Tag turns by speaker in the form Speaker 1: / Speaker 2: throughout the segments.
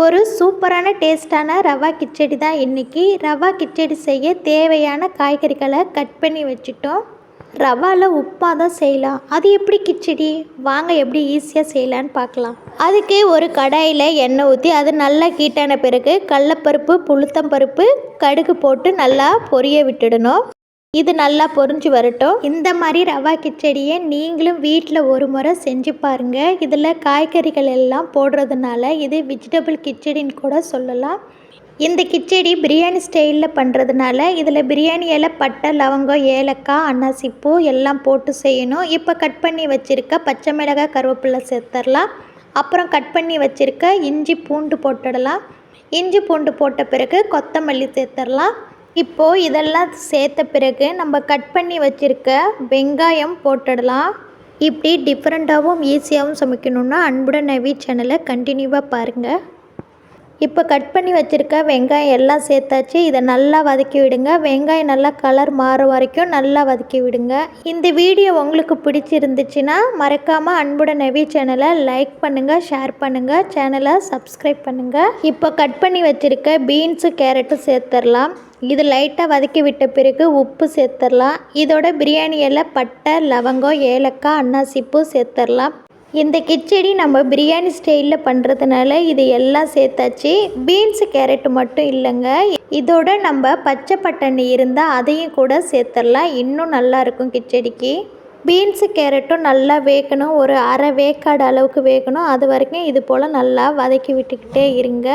Speaker 1: ஒரு சூப்பரான டேஸ்டான ரவா கிச்சடி தான் இன்றைக்கி. ரவா கிச்சடி செய்ய தேவையான காய்கறிகளை கட் பண்ணி வச்சுட்டோம். ரவாவில் உப்புமா தான் செய்யலாம். அது எப்படி கிச்சடி? வாங்க எப்படி ஈஸியாக செய்யலான்னு பார்க்கலாம். அதுக்கு ஒரு கடாயில் எண்ணெய் ஊற்றி அது நல்லா ஹீட்டான பிறகு கடலைப்பருப்பு, உளுத்தம்பருப்பு, கடுகு போட்டு நல்லா பொரிய விட்டுடணும். இது நல்லா பொரிஞ்சு வரட்டும். இந்த மாதிரி ரவா கிச்சடியை நீங்களும் வீட்டில் ஒரு முறை செஞ்சு பாருங்கள். இதில் காய்கறிகள் எல்லாம் போடுறதுனால இது வெஜிடபிள் கிச்சடின்னு கூட சொல்லலாம். இந்த கிச்சடி பிரியாணி ஸ்டைலில் பண்ணுறதுனால இதில் பிரியாணி இலை, பட்டை, லவங்கம், ஏலக்காய், அன்னாசிப்பூ எல்லாம் போட்டு செய்யணும். இப்போ கட் பண்ணி வச்சுருக்க பச்சை மிளகாய், கருவேப்பிலை சேர்த்துடலாம். அப்புறம் கட் பண்ணி வச்சுருக்க இஞ்சி பூண்டு போட்டுடலாம். இஞ்சி பூண்டு போட்ட பிறகு கொத்தமல்லி சேர்த்துடலாம். இப்போது இதெல்லாம் சேர்த்த பிறகு நம்ம கட் பண்ணி வச்சுருக்க வெங்காயம் போட்டுடலாம். இப்படி டிஃப்ரெண்ட்டாகவும் ஈஸியாகவும் சமைக்கணுன்னா அன்புடன் நவி சேனலை கண்டினியூவாக பாருங்கள். இப்போ கட் பண்ணி வச்சுருக்க வெங்காயம் எல்லாம் சேர்த்தாச்சு. இதை நல்லா வதக்கி விடுங்க. வெங்காயம் நல்லா கலர் மாற வரைக்கும் நல்லா வதக்கி விடுங்க. இந்த வீடியோ உங்களுக்கு பிடிச்சிருந்துச்சுன்னா மறக்காமல் அன்புடன் நவி சேனலை லைக் பண்ணுங்கள், ஷேர் பண்ணுங்கள், சேனலை சப்ஸ்கிரைப் பண்ணுங்கள். இப்போ கட் பண்ணி வச்சுருக்க பீன்ஸு, கேரட்டும் சேர்த்துடலாம். இது லைட்டாக வதக்கி விட்ட பிறகு உப்பு சேர்த்துடலாம். இதோட பிரியாணி இலை, பட்டை, லவங்கம், ஏலக்காய், அன்னாசிப்பூ சேர்த்துடலாம். இந்த கிச்சடி நம்ம பிரியாணி ஸ்டைலில் பண்ணுறதுனால இது எல்லாம் சேர்த்தாச்சு. பீன்ஸு, கேரட்டு மட்டும் இல்லைங்க, இதோட நம்ம பச்சை பட்டாணி இருந்தால் அதையும் கூட சேர்த்துடலாம். இன்னும் நல்லாயிருக்கும் கிச்சடிக்கு. பீன்ஸு, கேரட்டும் நல்லா வேகணும். ஒரு அரை வேக்காடு அளவுக்கு வேகணும். அது வரைக்கும் இது போல் நல்லா வதக்கி விட்டுக்கிட்டே இருங்க.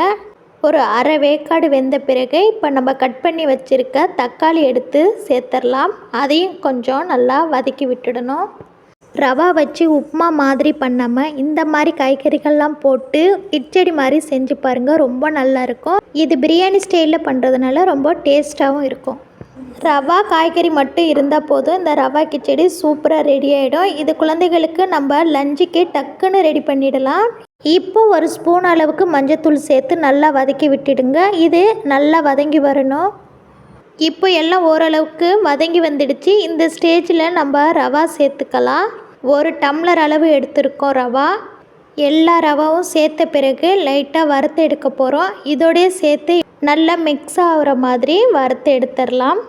Speaker 1: ஒரு அரை வேக்காடு வெந்த பிறகு இப்போ நம்ம கட் பண்ணி வச்சுருக்க தக்காளி எடுத்து சேர்த்துடலாம். அதையும் கொஞ்சம் நல்லா வதக்கி விட்டுடணும். ரவா வச்சு உப்புமா மாதிரி பண்ணாமல் இந்த மாதிரி காய்கறிகள்லாம் போட்டு கிச்சடி மாதிரி செஞ்சு பாருங்கள், ரொம்ப நல்லாயிருக்கும். இது பிரியாணி ஸ்டைலில் பண்ணுறதுனால ரொம்ப டேஸ்ட்டாகவும் இருக்கும். ரவா காய்கறி மட்டும் இருந்தால் போதும், இந்த ரவா கிச்சடி சூப்பராக ரெடி ஆகிடும். இது குழந்தைகளுக்கு நம்ம லஞ்சுக்கு டக்குன்னு ரெடி பண்ணிடலாம். இப்போ ஒரு ஸ்பூன் அளவுக்கு மஞ்சத்தூள் சேர்த்து நல்லா வதக்கி விட்டுடுங்க. இது நல்லா வதங்கி வரணும். இப்போ எல்லாம் ஓரளவுக்கு வதங்கி வந்துடுச்சு. இந்த ஸ்டேஜில் நம்ம ரவா சேர்த்துக்கலாம். ஒரு டம்ளர் அளவு எடுத்துருக்கோம் ரவா. எல்லா ரவாவும் சேர்த்த பிறகு லைட்டாக வறுத்து எடுக்க போகிறோம். இதோடய சேர்த்து நல்லா மிக்ஸ் ஆகிற மாதிரி வறுத்து எடுத்துடலாம்.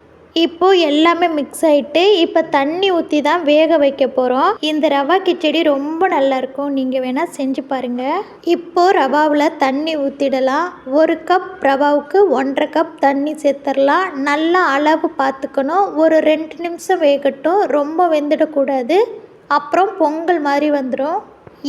Speaker 1: இப்போது எல்லாமே மிக்ஸ் ஆகிட்டு இப்போ தண்ணி ஊற்றி தான் வேக வைக்க போகிறோம். இந்த ரவா கிச்சடி ரொம்ப நல்லாயிருக்கும், நீங்கள் வேணால் செஞ்சு பாருங்கள். இப்போது ரவாவில் தண்ணி ஊற்றிடலாம். ஒரு கப் ரவாவுக்கு 1.5 கப் தண்ணி சேர்த்துடலாம். நல்லா அளவு பார்த்துக்கணும். ஒரு 2 நிமிஷம் வேகட்டும், ரொம்ப வெந்துடக்கூடாது, அப்புறம் பொங்கல் மாதிரி வந்துடும்.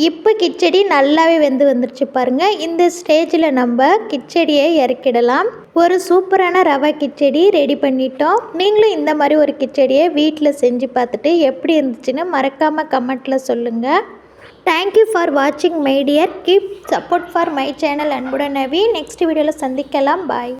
Speaker 1: இப்போ கிச்சடி நல்லாவே வெந்து வந்துருச்சு பாருங்கள். இந்த ஸ்டேஜில் நம்ம கிச்சடியை இறக்கிடலாம். ஒரு சூப்பரான ரவா கிச்சடி ரெடி பண்ணிட்டோம். நீங்களும் இந்த மாதிரி ஒரு கிச்சடியை வீட்டில் செஞ்சு பார்த்துட்டு எப்படி இருந்துச்சுன்னு மறக்காமல் கமெண்ட்டில் சொல்லுங்கள். தேங்க்யூ ஃபார் வாட்சிங் my dear. Keep support for my channel அன்புடன் நவி. நெக்ஸ்ட் வீடியோவில் சந்திக்கலாம். பாய்.